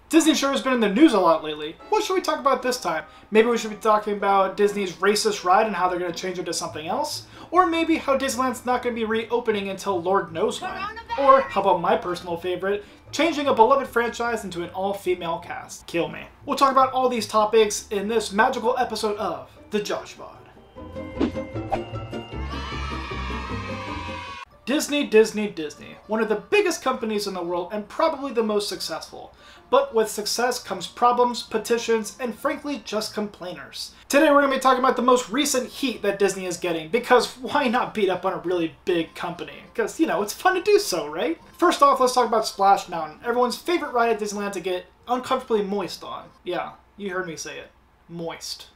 Disney sure has been in the news a lot lately. What should we talk about this time? Maybe we should be talking about Disney's racist ride and how they're going to change it to something else? Or maybe how Disneyland's not going to be reopening until Lord knows when? Or how about my personal favorite, changing a beloved franchise into an all-female cast? Kill me. We'll talk about all these topics in this magical episode of the JoshPod. Disney, Disney, Disney. One of the biggest companies in the world and probably the most successful. But with success comes problems, petitions, and frankly, just complainers. Today we're going to be talking about the most recent heat that Disney is getting, because why not beat up on a really big company? Because, you know, it's fun to do so, right? First off, let's talk about Splash Mountain, everyone's favorite ride at Disneyland to get uncomfortably moist on. Yeah, you heard me say it. Moist.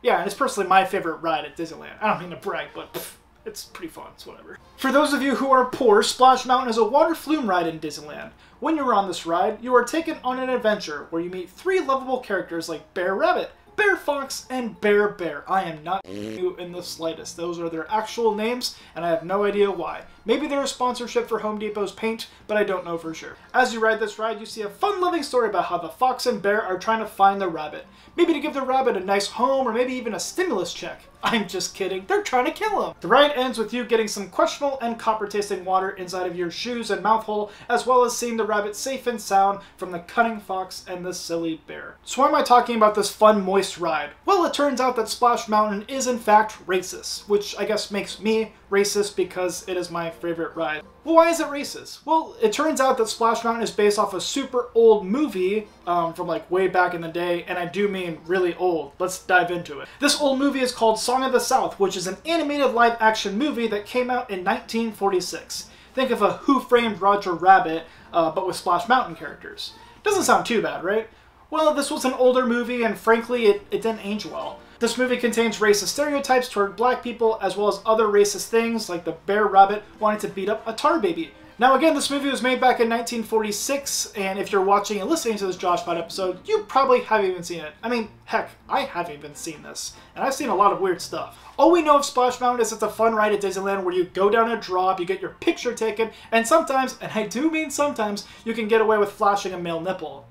Yeah, and it's personally my favorite ride at Disneyland. I don't mean to brag, but pff, it's pretty fun, it's whatever. For those of you who are poor, Splash Mountain is a water flume ride in Disneyland. When you're on this ride, you are taken on an adventure where you meet 3 lovable characters like Bear Rabbit, Bear Fox, and Bear Bear. I am not you in the slightest. Those are their actual names, and I have no idea why. Maybe they're a sponsorship for Home Depot's paint, but I don't know for sure. As you ride this ride, you see a fun-loving story about how the fox and bear are trying to find the rabbit. Maybe to give the rabbit a nice home, or maybe even a stimulus check. I'm just kidding, they're trying to kill him. The ride ends with you getting some questionable and copper-tasting water inside of your shoes and mouth hole, as well as seeing the rabbit safe and sound from the cunning fox and the silly bear. So why am I talking about this fun, moist ride? Well, it turns out that Splash Mountain is in fact racist, which I guess makes me racist because it is my favorite ride. Well, why is it racist? Well, it turns out that Splash Mountain is based off a super old movie from like way back in the day, and I do mean really old. Let's dive into it. This old movie is called Song of the South, which is an animated live-action movie that came out in 1946. Think of a Who Framed Roger Rabbit, but with Splash Mountain characters. Doesn't sound too bad, right? Well, this was an older movie, and frankly, it didn't age well. This movie contains racist stereotypes toward black people, as well as other racist things, like the bear rabbit wanting to beat up a tar baby. Now again, this movie was made back in 1946, and if you're watching and listening to this JoshPod episode, you probably haven't even seen it. I mean, heck, I haven't even seen this, and I've seen a lot of weird stuff. All we know of Splash Mountain is it's a fun ride at Disneyland where you go down a drop, you get your picture taken, and sometimes, and I do mean sometimes, you can get away with flashing a male nipple.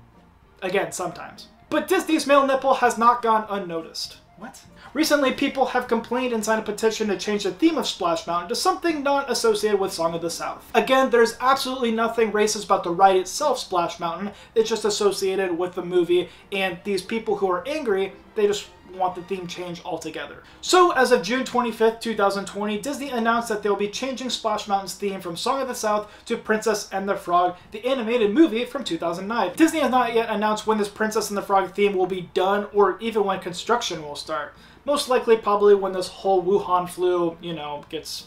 Again, sometimes. But Disney's male nipple has not gone unnoticed. What? Recently, people have complained and signed a petition to change the theme of Splash Mountain to something not associated with Song of the South. Again, there's absolutely nothing racist about the ride itself, Splash Mountain. It's just associated with the movie, and these people who are angry, they just want the theme changed altogether. So, as of June 25th, 2020, Disney announced that they'll be changing Splash Mountain's theme from Song of the South to Princess and the Frog, the animated movie from 2009. Disney has not yet announced when this Princess and the Frog theme will be done, or even when construction will start. Most likely probably when this whole Wuhan flu, gets,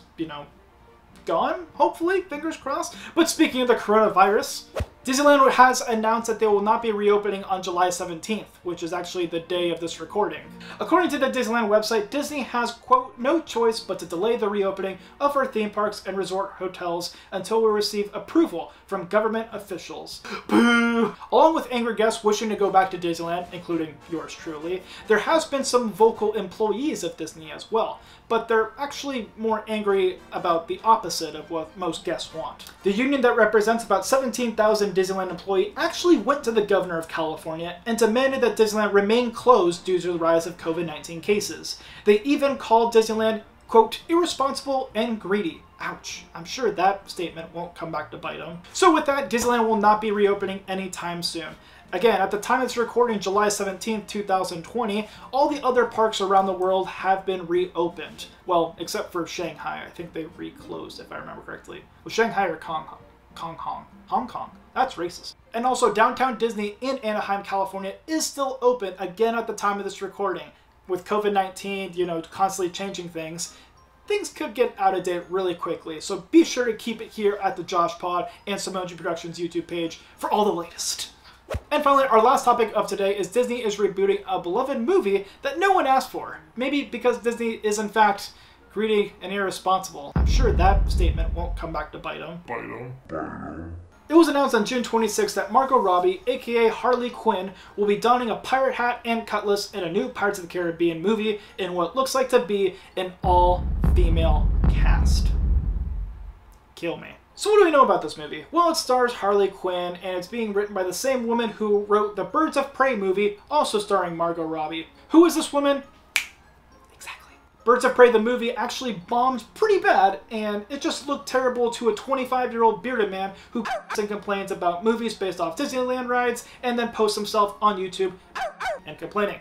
gone, hopefully, fingers crossed. But speaking of the coronavirus, Disneyland has announced that they will not be reopening on July 17th, which is actually the day of this recording. According to the Disneyland website, Disney has, quote, no choice but to delay the reopening of our theme parks and resort hotels until we receive approval from government officials. Boo! Along with angry guests wishing to go back to Disneyland, including yours truly, there has been some vocal employees of Disney as well, but they're actually more angry about the opposite of what most guests want. The union that represents about 17,000 Disneyland employees actually went to the governor of California and demanded that Disneyland remain closed due to the rise of COVID-19 cases. They even called Disneyland, quote, irresponsible and greedy. Ouch. I'm sure that statement won't come back to bite them. So with that, Disneyland will not be reopening anytime soon. Again, at the time of this recording, July 17th, 2020, all the other parks around the world have been reopened. Well, except for Shanghai. I think they reclosed, if I remember correctly. Was Shanghai or Hong Kong? That's racist. And also, downtown Disney in Anaheim, California is still open, again at the time of this recording. With COVID-19, constantly changing things, things could get out of date really quickly. So be sure to keep it here at the JoshPod and Samoji Productions YouTube page for all the latest. And finally, our last topic of today is Disney is rebooting a beloved movie that no one asked for. Maybe because Disney is in fact greedy and irresponsible. I'm sure that statement won't come back to bite them. It was announced on June 26th that Margot Robbie, aka Harley Quinn, will be donning a pirate hat and cutlass in a new Pirates of the Caribbean movie in what looks like to be an all-female cast. Kill me. So what do we know about this movie? Well, it stars Harley Quinn, and it's being written by the same woman who wrote the Birds of Prey movie, also starring Margot Robbie. Who is this woman? Exactly. Birds of Prey, the movie, actually bombed pretty bad, and it just looked terrible to a 25-year-old bearded man who and complains about movies based off Disneyland rides, and then posts himself on YouTube and complaining.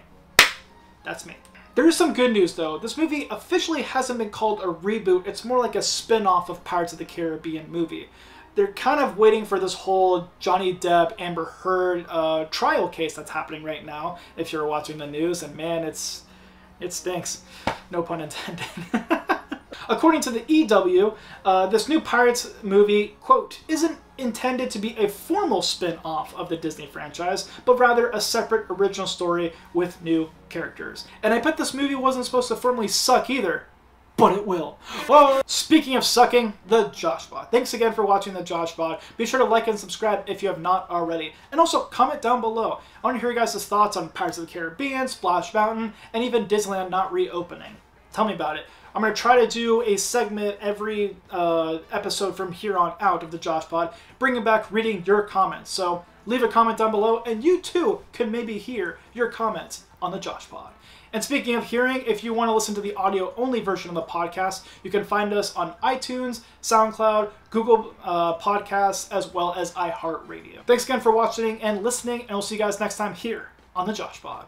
That's me. There is some good news though. This movie officially hasn't been called a reboot. It's more like a spin-off of Pirates of the Caribbean movie. They're kind of waiting for this whole Johnny Depp, Amber Heard trial case that's happening right now, if you're watching the news, and man, it stinks. No pun intended. According to the EW, this new Pirates movie, quote, isn't intended to be a formal spin-off of the Disney franchise, but rather a separate original story with new characters. And I bet this movie wasn't supposed to formally suck either, but it will. Well, speaking of sucking, the JoshPod. Thanks again for watching the JoshPod. Be sure to like and subscribe if you have not already. And also, comment down below. I want to hear your guys' thoughts on Pirates of the Caribbean, Splash Mountain, and even Disneyland not reopening. Tell me about it. I'm going to try to do a segment every episode from here on out of the JoshPod, bringing back reading your comments. So leave a comment down below, and you too can maybe hear your comments on the JoshPod. And speaking of hearing, if you want to listen to the audio-only version of the podcast, you can find us on iTunes, SoundCloud, Google Podcasts, as well as iHeartRadio. Thanks again for watching and listening, and we'll see you guys next time here on the JoshPod.